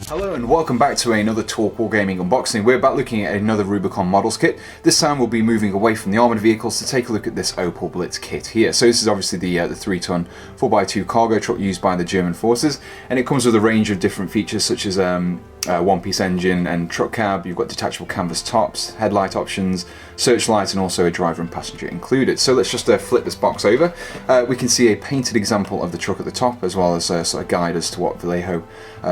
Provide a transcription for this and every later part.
Hello and welcome back to another Talk Wargaming unboxing. We're back looking at another Rubicon Models kit. This time we'll be moving away from the armoured vehicles to take a look at this Opel Blitz kit here. So this is obviously the 3-ton 4x2 cargo truck used by the German forces, and it comes with a range of different features such as one-piece engine and truck cab. You've got detachable canvas tops, headlight options, searchlight, and also a driver and passenger included. So let's just flip this box over. We can see a painted example of the truck at the top, as well as a sort of guide as to what Vallejo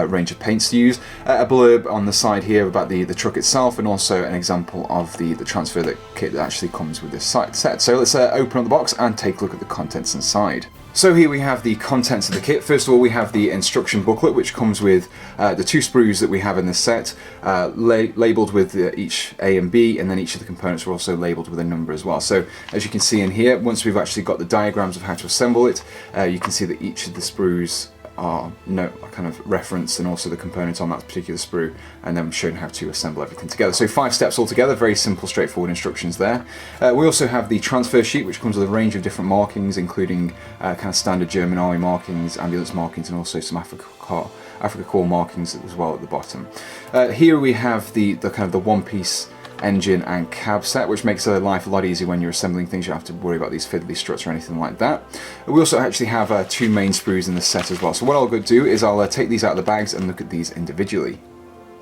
range of paints to use. A blurb on the side here about the truck itself, and also an example of the transfer kit that actually comes with this set. So let's open up the box and take a look at the contents inside. So here we have the contents of the kit. First of all, we have the instruction booklet, which comes with the 2 sprues that we have in this set, labelled with each A and B, and then each of the components are also labelled with a number as well. So as you can see in here, once we've actually got the diagrams of how to assemble it, you can see that each of the sprues are kind of referenced, and also the components on that particular sprue, and then shown how to assemble everything together. So 5 steps altogether, very simple, straightforward instructions there. We also have the transfer sheet, which comes with a range of different markings, including kind of standard German army markings, ambulance markings, and also some Africa Corps markings as well at the bottom. Here we have the kind of the one-piece engine and cab set, which makes life a lot easier when you're assembling things. You don't have to worry about these fiddly struts or anything like that. We also actually have 2 main sprues in the set as well. So what I'll go do is I'll take these out of the bags and look at these individually.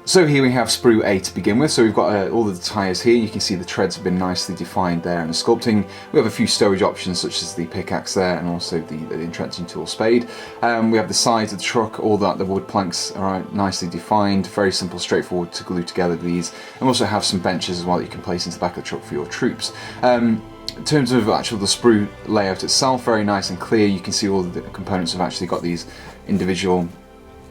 So here we have sprue A to begin with. So we've got all of the tyres here. You can see the treads have been nicely defined there in the sculpting. We have a few storage options such as the pickaxe there, and also the entrenching tool spade. We have the sides of the truck, all that, the wood planks are nicely defined, very simple, straightforward to glue together these. And we also have some benches as well that you can place into the back of the truck for your troops. In terms of the sprue layout itself, very nice and clear. You can see all of the components have actually got these individual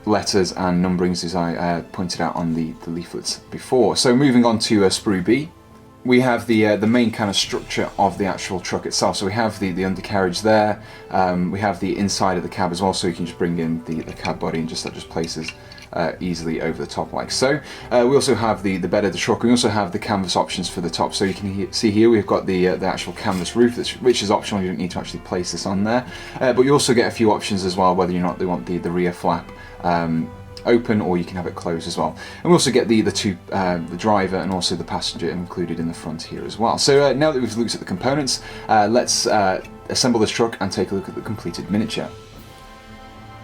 letters and numberings, as I pointed out on the leaflets before. So moving on to sprue B, we have the main kind of structure of the actual truck itself. So we have the undercarriage there, we have the inside of the cab as well, so you can just bring in the cab body and that just places easily over the top like so. We also have the bed of the truck. We also have the canvas options for the top. So you can see here we've got the actual canvas roof, which is optional. You don't need to actually place this on there. But you also get a few options as well, whether or not they want the rear flap open, or you can have it closed as well. And we also get the driver and also the passenger included in the front here as well. So now that we've looked at the components, let's assemble this truck and take a look at the completed miniature.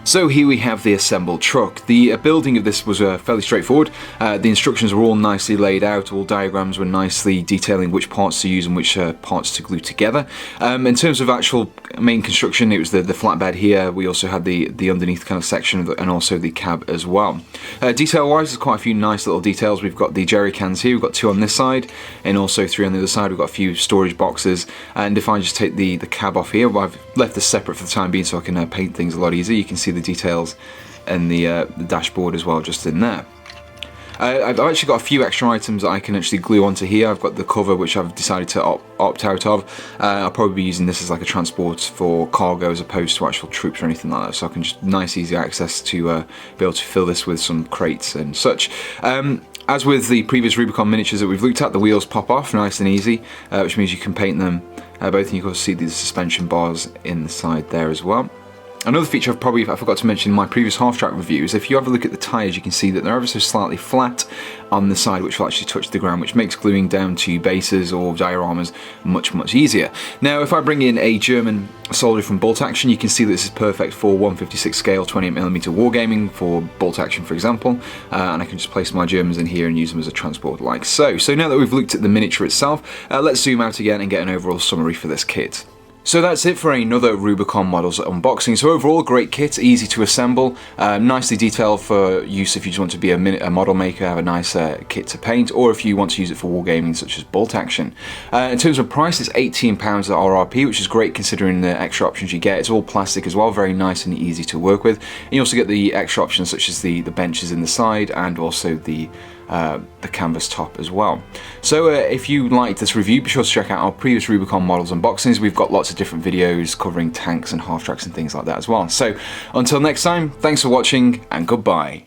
So here we have the assembled truck. The building of this was fairly straightforward. The instructions were all nicely laid out, all diagrams were nicely detailing which parts to use and which parts to glue together. In terms of actual main construction, it was the flatbed here. We also had the underneath kind of section and also the cab as well. Detail-wise, there's quite a few nice little details. We've got the jerry cans here, we've got 2 on this side and also 3 on the other side. We've got a few storage boxes, and if I just take the cab off here, well, I've left this separate for the time being so I can paint things a lot easier. You can see the details and the dashboard as well just in there. I've actually got a few extra items that I can actually glue onto here. I've got the cover, which I've decided to opt out of. I'll probably be using this as like a transport for cargo as opposed to actual troops or anything like that, so I can just nice easy access to be able to fill this with some crates and such. As with the previous Rubicon miniatures that we've looked at, the wheels pop off nice and easy, which means you can paint them both, and you can also see the suspension bars in the side there as well. Another feature I forgot to mention in my previous half-track review is if you have a look at the tyres, you can see that they're ever so slightly flat on the side, which will actually touch the ground, which makes gluing down to bases or dioramas much easier. Now, if I bring in a German soldier from bolt action, you can see that this is perfect for 1/56 scale 28mm wargaming for bolt action, for example, and I can just place my Germans in here and use them as a transport like so. So now that we've looked at the miniature itself, let's zoom out again and get an overall summary for this kit. So that's it for another Rubicon Models unboxing. So overall, great kit, easy to assemble, nicely detailed for use if you just want to be a model maker, have a nice kit to paint, or if you want to use it for wargaming such as bolt action. In terms of price, it's £18 at RRP, which is great considering the extra options you get. It's all plastic as well, very nice and easy to work with. And you also get the extra options such as the benches in the side and also the canvas top as well. So if you liked this review, be sure to check out our previous Rubicon Models unboxings. We've got lots of different videos covering tanks and half tracks and things like that as well. So until next time, thanks for watching and goodbye.